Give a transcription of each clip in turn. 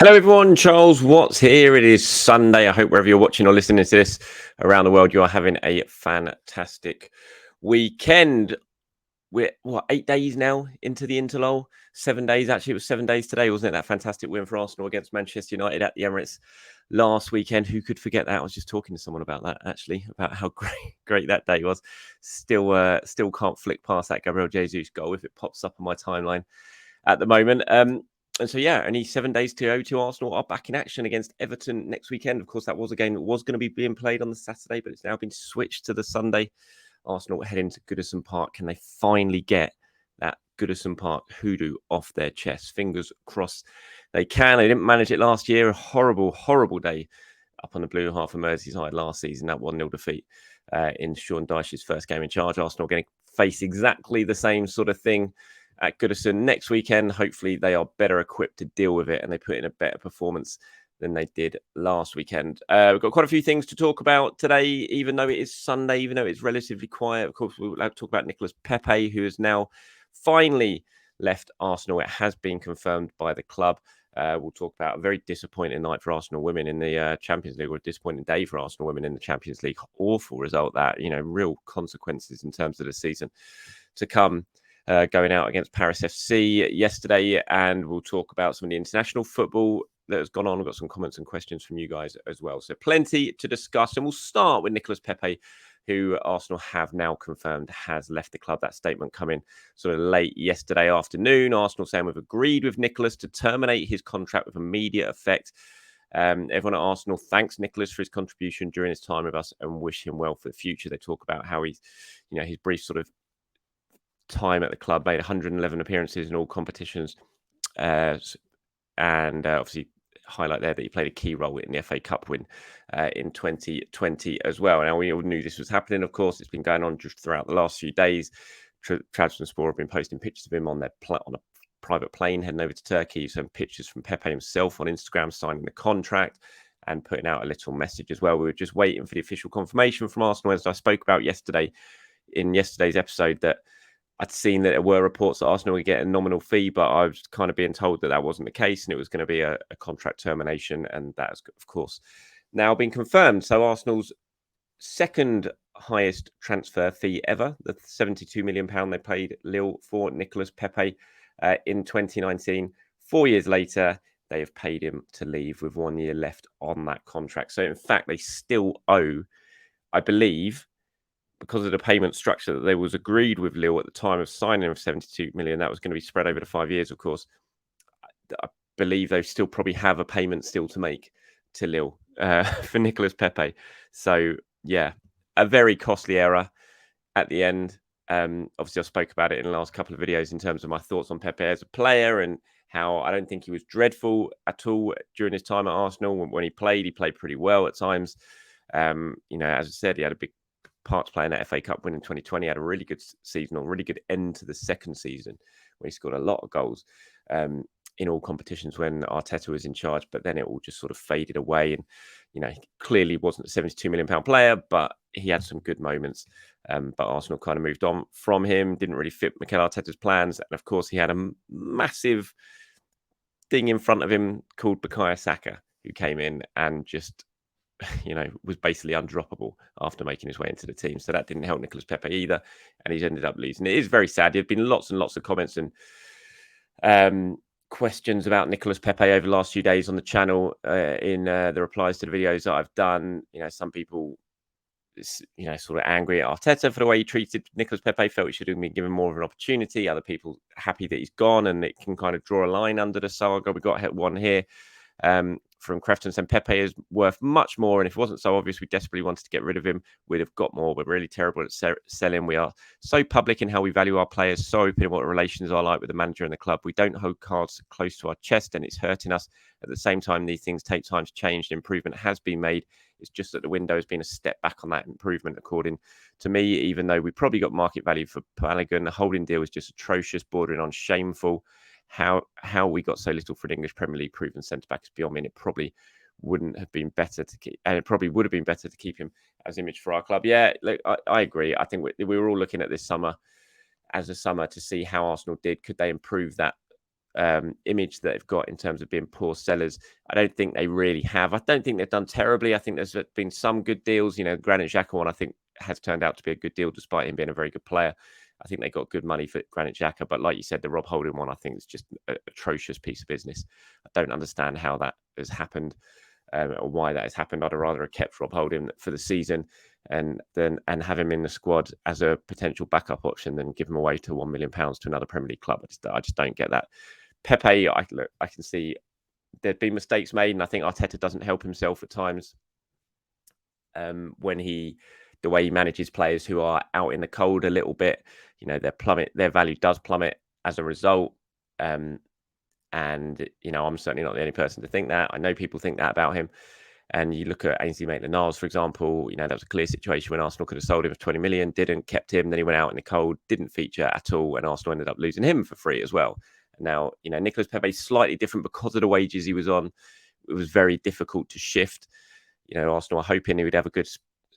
Hello, everyone. Charles Watts here. It is Sunday. I hope wherever you're watching or listening to this around the world, you are having a fantastic weekend. We're 8 days now into the interlull. 7 days. Actually, it was 7 days today, wasn't it? That fantastic win for Arsenal against Manchester United at the Emirates last weekend. Who could forget that? I was just talking to someone about that, actually, about how great that day was. Still can't flick past that Gabriel Jesus goal if it pops up on my timeline at the moment. And so, only 7 days to go to Arsenal are back in action against Everton next weekend. Of course, that was a game that was going to be being played on the Saturday, but it's now been switched to the Sunday. Arsenal heading to Goodison Park. Can they finally get that Goodison Park hoodoo off their chest? Fingers crossed they can. They didn't manage it last year. A horrible, horrible day up on the blue half of Merseyside last season. That 1-0 defeat in Sean Dyche's first game in charge. Arsenal going to face exactly the same sort of thing at Goodison next weekend. Hopefully they are better equipped to deal with it and they put in a better performance than they did last weekend. We've got quite a few things to talk about today, even though it is Sunday, even though it's relatively quiet. Of course, we'll talk about Nicolas Pepe, who has now finally left Arsenal. It has been confirmed by the club. We'll talk about a very disappointing night for Arsenal women in the Champions League, or a disappointing day for Arsenal women in the Champions League. Awful result that, real consequences in terms of the season to come. Going out against Paris FC yesterday, and we'll talk about some of the international football that has gone on. We've got some comments and questions from you guys as well. So plenty to discuss, and we'll start with Nicolas Pepe, who Arsenal have now confirmed has left the club. That statement coming sort of late yesterday afternoon. Arsenal saying we've agreed with Nicolas to terminate his contract with immediate effect. Everyone at Arsenal thanks Nicolas for his contribution during his time with us and wish him well for the future. They talk about how he's, his brief sort of time at the club, made 111 appearances in all competitions, and obviously highlight there that he played a key role in the FA Cup win in 2020 as well. Now, we all knew this was happening, of course. It's been going on just throughout the last few days. Trabzonspor have been posting pictures of him on a private plane heading over to Turkey. Some pictures from Pepe himself on Instagram signing the contract and putting out a little message as well. We were just waiting for the official confirmation from Arsenal, as I spoke about yesterday in yesterday's episode, that I'd seen that there were reports that Arsenal would get a nominal fee, but I was kind of being told that that wasn't the case and it was going to be a contract termination. And that has, of course, now been confirmed. So Arsenal's second highest transfer fee ever, the £72 million they paid Lille for Nicolas Pepe in 2019. 4 years later, they have paid him to leave with 1 year left on that contract. So, in fact, they still owe, I believe, because of the payment structure that they was agreed with Lille at the time of signing of 72 million, that was going to be spread over the 5 years, of course. I believe they still probably have a payment still to make to Lille for Nicolas Pepe. So, yeah, a very costly error at the end. Obviously, I spoke about it in the last couple of videos in terms of my thoughts on Pepe as a player and how I don't think he was dreadful at all during his time at Arsenal. When he played pretty well at times. As I said, he had a big part to play in that FA Cup win in 2020. Had a really good season, or really good end to the second season, where he scored a lot of goals in all competitions when Arteta was in charge. But then it all just sort of faded away, and he clearly wasn't a £72 million player, but he had some good moments. But Arsenal kind of moved on from him. Didn't really fit Mikel Arteta's plans, and of course he had a massive thing in front of him called Bukayo Saka, who came in and just was basically undroppable after making his way into the team. So that didn't help Nicolas Pepe either, and he's ended up losing. It is very sad. There have been lots and lots of comments and questions about Nicolas Pepe over the last few days on the channel in the replies to the videos that I've done. Some people, sort of angry at Arteta for the way he treated Nicolas Pepe, felt he should have been given more of an opportunity. Other people happy that he's gone and it can kind of draw a line under the saga. We got one here from Crafton saying Pepe is worth much more, and if it wasn't so obvious we desperately wanted to get rid of him, we'd have got more. We're really terrible at selling. We are so public in how we value our players, so open in what relations are like with the manager and the club. We don't hold cards close to our chest, and it's hurting us. At the same time, these things take time to change. The improvement has been made. It's just that the window has been a step back on that improvement, according to me, even though we probably got market value for Balogun. The holding deal was just atrocious, bordering on shameful. How we got so little for an English Premier League proven centre-back is beyond me. And it probably wouldn't have been better to keep, and it probably would have been better to keep him as image for our club. Yeah, look, I agree. I think we were all looking at this summer as a summer to see how Arsenal did. Could they improve that image that they've got in terms of being poor sellers. I don't think they really have. I don't think they've done terribly. I think there's been some good deals. Granit Xhaka one, I think, has turned out to be a good deal despite him being a very good player. I think they got good money for Granit Xhaka, but like you said, the Rob Holding one, I think, is just an atrocious piece of business. I don't understand how that has happened. Or why that has happened. I'd rather have kept Rob Holding for the season and have him in the squad as a potential backup option than give him away to £1 million to another Premier League club. I just don't get that. Pepe, I can see there'd been mistakes made, and I think Arteta doesn't help himself at times when the way he manages players who are out in the cold a little bit. Their value does plummet as a result. And, I'm certainly not the only person to think that. I know people think that about him. And you look at Ainsley Maitland-Niles, for example, that was a clear situation when Arsenal could have sold him for 20 million, didn't, kept him. Then he went out in the cold, didn't feature at all. And Arsenal ended up losing him for free as well. And now, Nicolas Pepe is slightly different because of the wages he was on. It was very difficult to shift. Arsenal are hoping he would have a good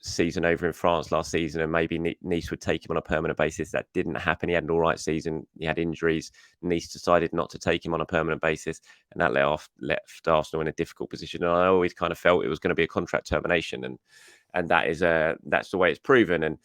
season over in France last season, and maybe Nice would take him on a permanent basis. That didn't happen. He had an all right season. He had injuries. Nice decided not to take him on a permanent basis, and that left Arsenal in a difficult position. And I always kind of felt it was going to be a contract termination, and that's the way it's proven.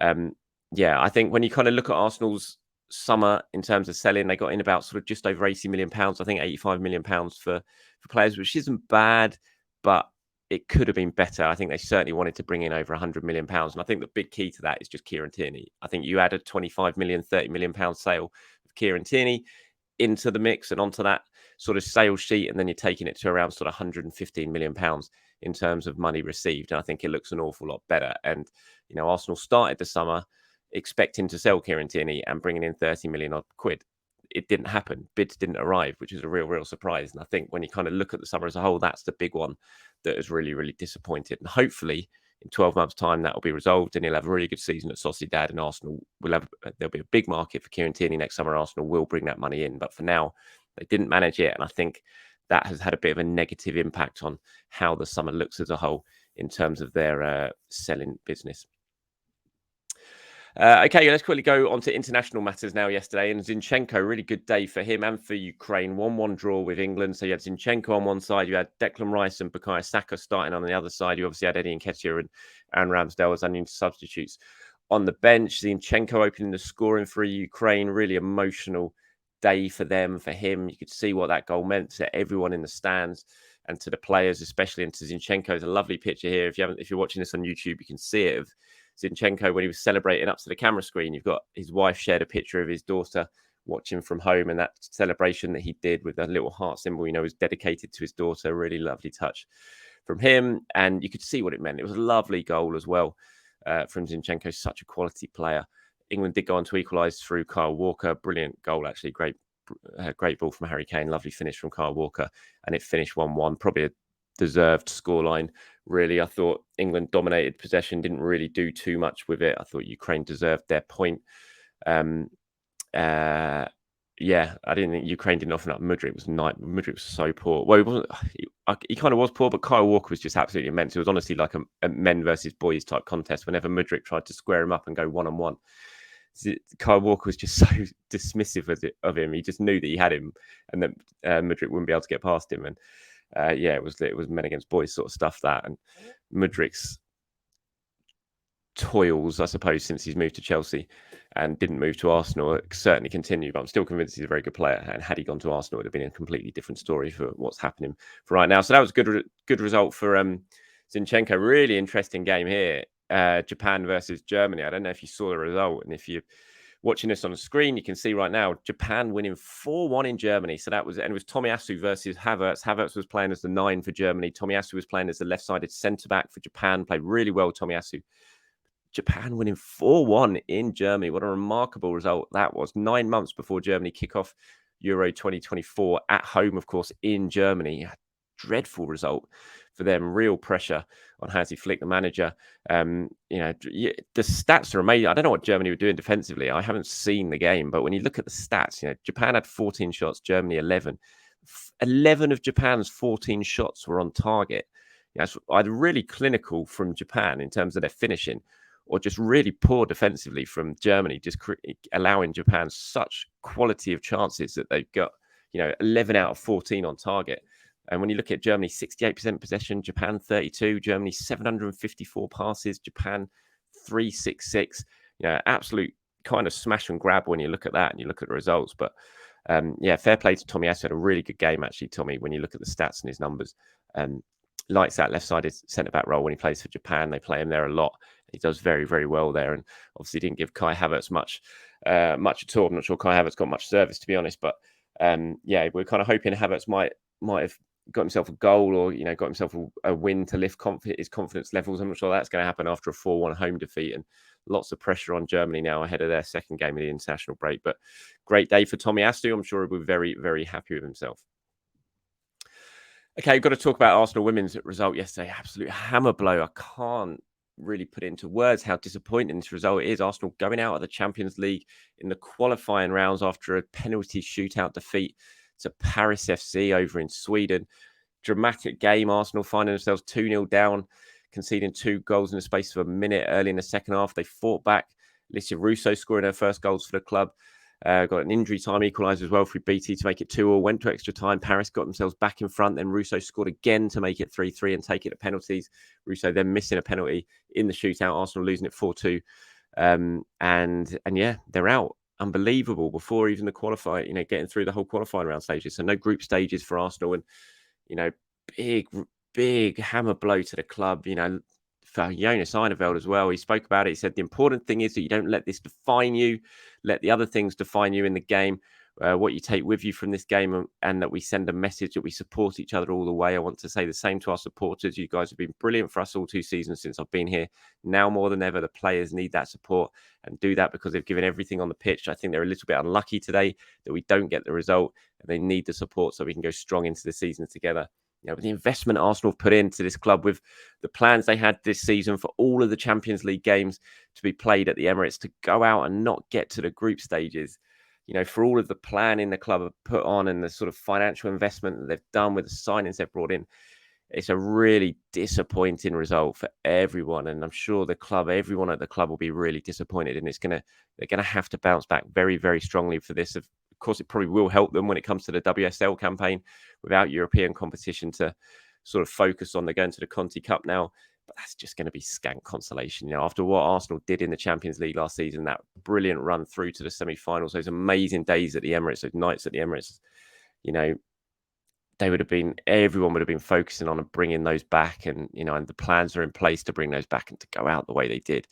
And I think when you kind of look at Arsenal's summer in terms of selling, they got in about sort of just over £80 million. I think £85 million for players, which isn't bad, but it could have been better. I think they certainly wanted to bring in over £100 million. And I think the big key to that is just Kieran Tierney. I think you add a £25 million, £30 million sale of Kieran Tierney into the mix and onto that sort of sales sheet, and then you're taking it to around sort of £115 million in terms of money received. And I think it looks an awful lot better. And, Arsenal started the summer expecting to sell Kieran Tierney and bringing in 30 million odd quid. It didn't happen. Bids didn't arrive, which is a real surprise. And I think when you kind of look at the summer as a whole, that's the big one that is really disappointed. And hopefully in 12 months' time, that will be resolved and he'll have a really good season at Sociedad, and Arsenal there'll be a big market for Kieran Tierney next summer. Arsenal will bring that money in. But for now, they didn't manage it. And I think that has had a bit of a negative impact on how the summer looks as a whole in terms of their selling business. Okay, let's quickly go on to international matters now. Yesterday, and Zinchenko, really good day for him and for Ukraine. 1-1 draw with England. So you had Zinchenko on one side, you had Declan Rice and Bukayo Saka starting on the other side. You obviously had Eddie Nketiah and Ramsdale as unused substitutes on the bench. Zinchenko opening the scoring for Ukraine. Really emotional day for them, for him. You could see what that goal meant to everyone in the stands and to the players, especially. And to Zinchenko, there's a lovely picture here. If you're watching this on YouTube, you can see it of Zinchenko when he was celebrating up to the camera screen. You've got his wife shared a picture of his daughter watching from home, and that celebration that he did with a little heart symbol, was dedicated to his daughter. Really lovely touch from him, and you could see what it meant. It was a lovely goal as well from Zinchenko, such a quality player. England did go on to equalise through Kyle Walker. Brilliant goal, actually. Great ball from Harry Kane. Lovely finish from Kyle Walker, and it finished 1-1. Probably a deserved scoreline, really. I thought England dominated possession, didn't really do too much with it. I thought Ukraine deserved their point. I didn't think Ukraine didn't offer up. Mudryk was so poor. Well, he wasn't. He kind of was poor, but Kyle Walker was just absolutely immense. It was honestly like a men versus boys type contest. Whenever Mudryk tried to square him up and go 1-on-1, Kyle Walker was just so dismissive of him. He just knew that he had him, and that Mudryk wouldn't be able to get past him. And it was men against boys sort of stuff, that. And Mudryk's toils, I suppose, since he's moved to Chelsea and didn't move to Arsenal, certainly continue. But I'm still convinced he's a very good player. And had he gone to Arsenal, it would have been a completely different story for what's happening for right now. So that was a good result for Zinchenko. Really interesting game here. Japan versus Germany. I don't know if you saw the result, and if you're watching this on the screen, you can see right now Japan winning 4-1 in Germany. So it was Tomiyasu versus Havertz. Havertz was playing as the 9 for Germany. Tomiyasu was playing as the left-sided centre-back for Japan. Played really well, Tomiyasu. Japan winning 4-1 in Germany. What a remarkable result that was. 9 months before Germany kick off Euro 2024 at home, of course, in Germany. A dreadful result for them. Real pressure on Hansi Flick, the manager. The stats are amazing. I don't know what Germany were doing defensively. I haven't seen the game, but when you look at the stats, Japan had 14 shots, Germany 11. 11 of Japan's 14 shots were on target. It's either really clinical from Japan in terms of their finishing, or just really poor defensively from Germany, just allowing Japan such quality of chances that they've got. 11 out of 14 on target. And when you look at Germany, 68% possession, Japan 32, Germany 754 passes, Japan 366. Absolute kind of smash and grab when you look at that and you look at the results. But fair play to Tomiyasu. Had a really good game, actually, Tommy, when you look at the stats and his numbers. Likes that left-sided centre-back role when he plays for Japan. They play him there a lot. He does very, very well there. And obviously didn't give Kai Havertz much at all. I'm not sure Kai Havertz got much service, to be honest. But we're kind of hoping Havertz might have got himself a goal or, got himself a win to lift his confidence levels. I'm not sure that's going to happen after a 4-1 home defeat, and lots of pressure on Germany now ahead of their second game of the international break. But great day for Tomiyasu. I'm sure he'll be very, very happy with himself. Okay, we've got to talk about Arsenal women's result yesterday. Absolute hammer blow. I can't really put it into words how disappointing this result is. Arsenal going out of the Champions League in the qualifying rounds after a penalty shootout defeat to Paris FC over in Sweden. Dramatic game. Arsenal finding themselves 2-0 down, conceding 2 goals in the space of a minute early in the second half. They fought back. Alicia Russo scoring her first goals for the club. Got an injury time equaliser as well for BT to make it 2-2. Went to extra time. Paris got themselves back in front. Then Russo scored again to make it 3-3 and take it to penalties. Russo then missing a penalty in the shootout. Arsenal losing it 4-2. And they're out. Unbelievable before even the qualifying, getting through the whole qualifying round stages. So no group stages for Arsenal, and big hammer blow to the club. For Jonas Eidevall as well. He spoke about it. He said the important thing is that you don't let this define you. Let the other things define you in the game. What you take with you from this game, and that we send a message that we support each other all the way. I want to say the same to our supporters. You guys have been brilliant for us all 2 seasons since I've been here. Now more than ever, the players need that support and do that because they've given everything on the pitch. I think they're a little bit unlucky today that we don't get the result, and they need the support so we can go strong into the season together. With the investment Arsenal have put into this club, with the plans they had this season for all of the Champions League games to be played at the Emirates, to go out and not get to the group stages, for all of the planning the club have put on and the sort of financial investment that they've done with the signings they've brought in, it's a really disappointing result for everyone. And I'm sure everyone at the club will be really disappointed, and they're going to have to bounce back very, very strongly for this. Of course, it probably will help them when it comes to the WSL campaign without European competition to sort of focus on. They're going to the Conti Cup now, but that's just going to be scant consolation. After what Arsenal did in the Champions League last season, that brilliant run through to the semi-finals, those amazing days at the Emirates, those nights at the Emirates, everyone would have been focusing on bringing those back, and and the plans are in place to bring those back and to go out the way they did.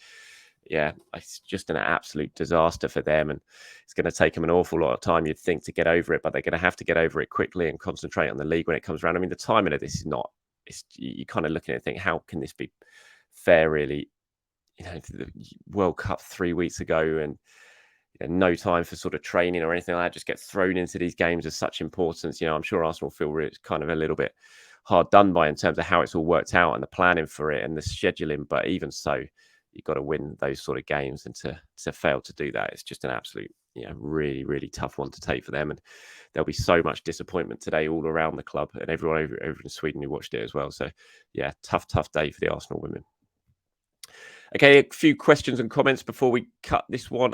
Yeah, it's just an absolute disaster for them, and it's going to take them an awful lot of time, you'd think, to get over it, but they're going to have to get over it quickly and concentrate on the league when it comes around. I mean, the timing of this is not, you kind of looking at it and think, how can this be fair, really? The World Cup 3 weeks ago, and no time for sort of training or anything like that, just get thrown into these games of such importance. I'm sure Arsenal feel it's kind of a little bit hard done by in terms of how it's all worked out and the planning for it and the scheduling, but even so, you've got to win those sort of games, and to fail to do that, it's just an absolute, really, really tough one to take for them. And there'll be so much disappointment today all around the club and everyone over in Sweden who watched it as well. So, yeah, tough day for the Arsenal women. Okay, a few questions and comments before we cut this one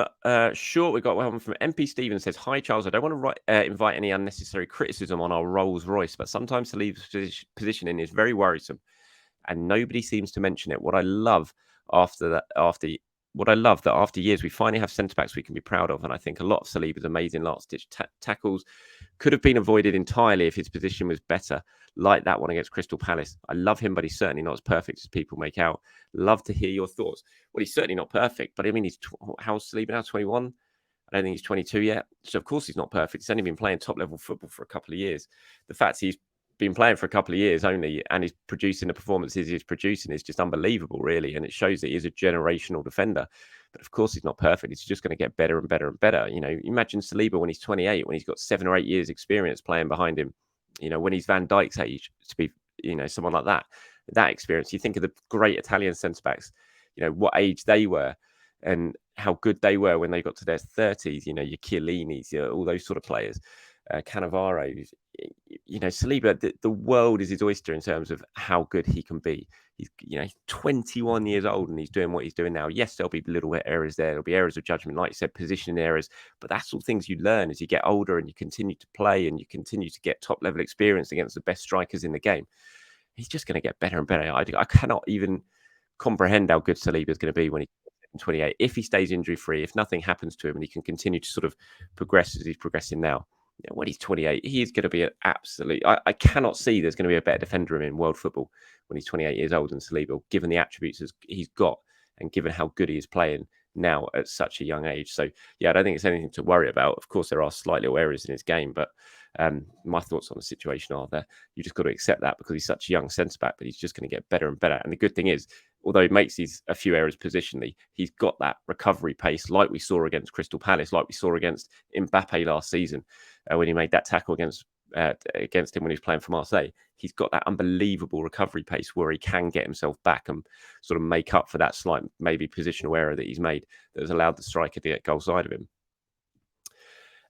short. We've got one from MP Stevens. Says, hi, Charles. I don't want to invite any unnecessary criticism on our Rolls Royce, but sometimes Saliba's positioning is very worrisome, and nobody seems to mention it. What I love that after years we finally have centre backs we can be proud of, and I think a lot of Saliba's amazing last ditch tackles could have been avoided entirely if his position was better, like that one against Crystal Palace. I love him, but he's certainly not as perfect as people make out. Love to hear your thoughts. Well, he's certainly not perfect, but I mean, how's Saliba now? 21? I don't think he's 22 yet, so of course he's not perfect. He's only been playing top level football for a couple of years. The fact he's been playing for a couple of years only and he's producing the performances he's producing is just unbelievable, really, and it shows that he is a generational defender. But of course he's not perfect. He's just going to get better and better and better. Imagine Saliba when he's 28, when he's got 7 or 8 years experience playing behind him, when he's Van Dijk's age, to be someone like that experience. You think of the great Italian centre backs, what age they were and how good they were when they got to their 30s, your Chiellini's, all those sort of players, Cannavaro. Saliba, the world is his oyster in terms of how good he can be. He's 21 years old and he's doing what he's doing now. Yes, there'll be little errors there. There'll be errors of judgment, like you said, positioning errors. But that's all things you learn as you get older and you continue to play and you continue to get top level experience against the best strikers in the game. He's just going to get better and better. I cannot even comprehend how good Saliba is going to be when he's 28. If he stays injury free, if nothing happens to him and he can continue to sort of progress as he's progressing now, when he's 28, he's going to be an absolute. I cannot see there's going to be a better defender in world football when he's 28 years old than Saliba, given the attributes he's got and given how good he is playing now at such a young age. So, yeah, I don't think it's anything to worry about. Of course, there are slight little areas in his game, but my thoughts on the situation are that you just got to accept that because he's such a young centre back, but he's just going to get better and better. And the good thing is, although he makes these a few errors positionally, he's got that recovery pace like we saw against Crystal Palace, like we saw against Mbappe last season when he made that tackle against him when he was playing for Marseille. He's got that unbelievable recovery pace where he can get himself back and sort of make up for that slight maybe positional error that he's made that has allowed the striker to get goal side of him.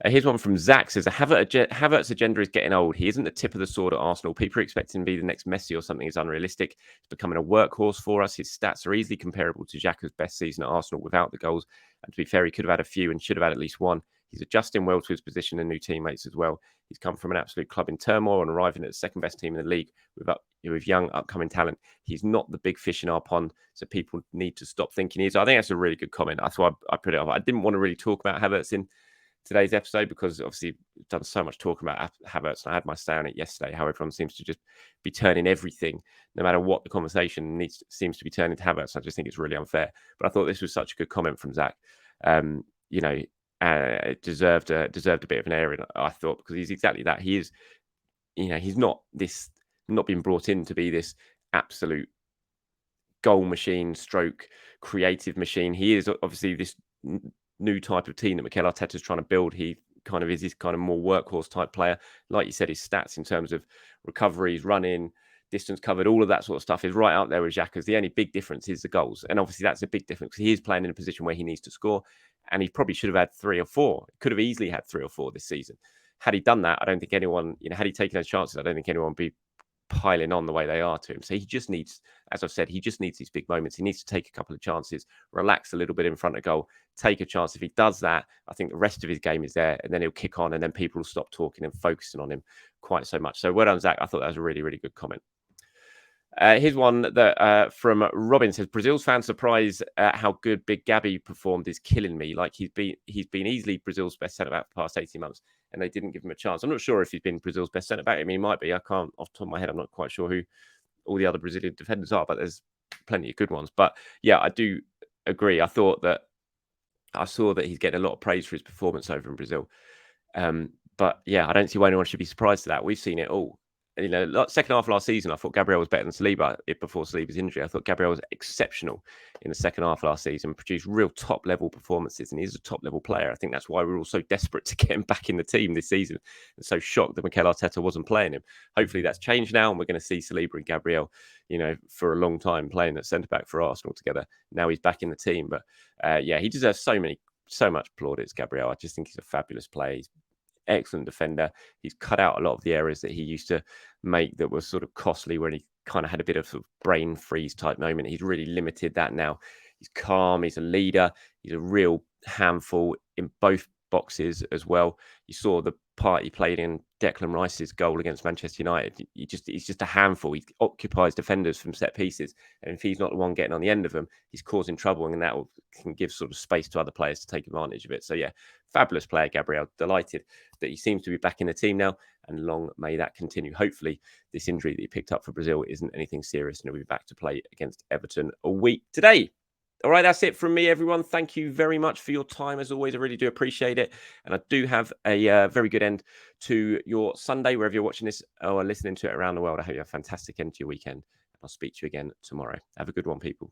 Here's one from Zach. Says, Havertz's agenda is getting old. He isn't the tip of the sword at Arsenal. People are expecting him to be the next Messi or something is unrealistic. He's becoming a workhorse for us. His stats are easily comparable to Xhaka's best season at Arsenal without the goals. And to be fair, he could have had a few and should have had at least one. He's adjusting well to his position and new teammates as well. He's come from an absolute club in turmoil and arriving at the second best team in the league with young upcoming talent. He's not the big fish in our pond, so people need to stop thinking he is. I think that's a really good comment. That's why I put it up. I didn't want to really talk about Havertz in today's episode because obviously we've done so much talking about Havertz and I had my say on it yesterday, how everyone seems to just be turning everything, no matter what the conversation seems to be turning to Havertz. I just think it's really unfair. But I thought this was such a good comment from Zach. It deserved a bit of an airing, I thought, because he's exactly that. He is, he's not been brought in to be this absolute goal machine stroke creative machine. He is obviously this new type of team that Mikel Arteta is trying to build. He kind of is this kind of more workhorse type player. Like you said, his stats in terms of recoveries, running, distance covered, all of that sort of stuff is right out there with Xhaka's. The only big difference is the goals. And obviously that's a big difference because he is playing in a position where he needs to score. And he probably should have had 3 or 4. Could have easily had 3 or 4 this season. Had he done that, I don't think anyone, had he taken those chances, I don't think anyone would be piling on the way they are to him. So he just needs, as I've said, he just needs these big moments. He needs to take a couple of chances, relax a little bit in front of goal, take a chance. If he does that, I think the rest of his game is there and then he'll kick on and then people will stop talking and focusing on him quite so much. So well done, Zach. I thought that was a really, really good comment. Here's one that from Robin says, Brazil's fans surprised at how good Big Gabby performed is killing me. Like he's been easily Brazil's best centre-back for the past 18 months and they didn't give him a chance. I'm not sure if he's been Brazil's best centre-back. I mean, he might be. I can't, off the top of my head, I'm not quite sure who all the other Brazilian defenders are, but there's plenty of good ones. But yeah, I do agree. I saw that he's getting a lot of praise for his performance over in Brazil. But yeah, I don't see why anyone should be surprised at that. We've seen it all. Second half of last season, I thought Gabriel was better than Saliba before Saliba's injury. I thought Gabriel was exceptional in the second half last season, produced real top-level performances, and he's a top-level player. I think that's why we're all so desperate to get him back in the team this season and so shocked that Mikel Arteta wasn't playing him. Hopefully that's changed now, and we're going to see Saliba and Gabriel, for a long time playing at centre-back for Arsenal together. Now he's back in the team. But, he deserves so much plaudits, Gabriel. I just think he's a fabulous player. He's excellent defender. He's cut out a lot of the errors that he used to make that were sort of costly when he kind of had a bit of sort of brain freeze type moment. He's really limited that now. He's calm. He's a leader. He's a real handful in both boxes as well. You saw the part he played in Declan Rice's goal against Manchester United. He's just a handful. He occupies defenders from set pieces. And if he's not the one getting on the end of them, he's causing trouble. And that can give sort of space to other players to take advantage of it. So yeah, fabulous player, Gabriel. Delighted that he seems to be back in the team now. And long may that continue. Hopefully this injury that he picked up for Brazil isn't anything serious. And he'll be back to play against Everton a week today. All right, that's it from me, everyone. Thank you very much for your time. As always, I really do appreciate it. And I do have a very good end to your Sunday, wherever you're watching this or listening to it around the world. I hope you have a fantastic end to your weekend. I'll speak to you again tomorrow. Have a good one, people.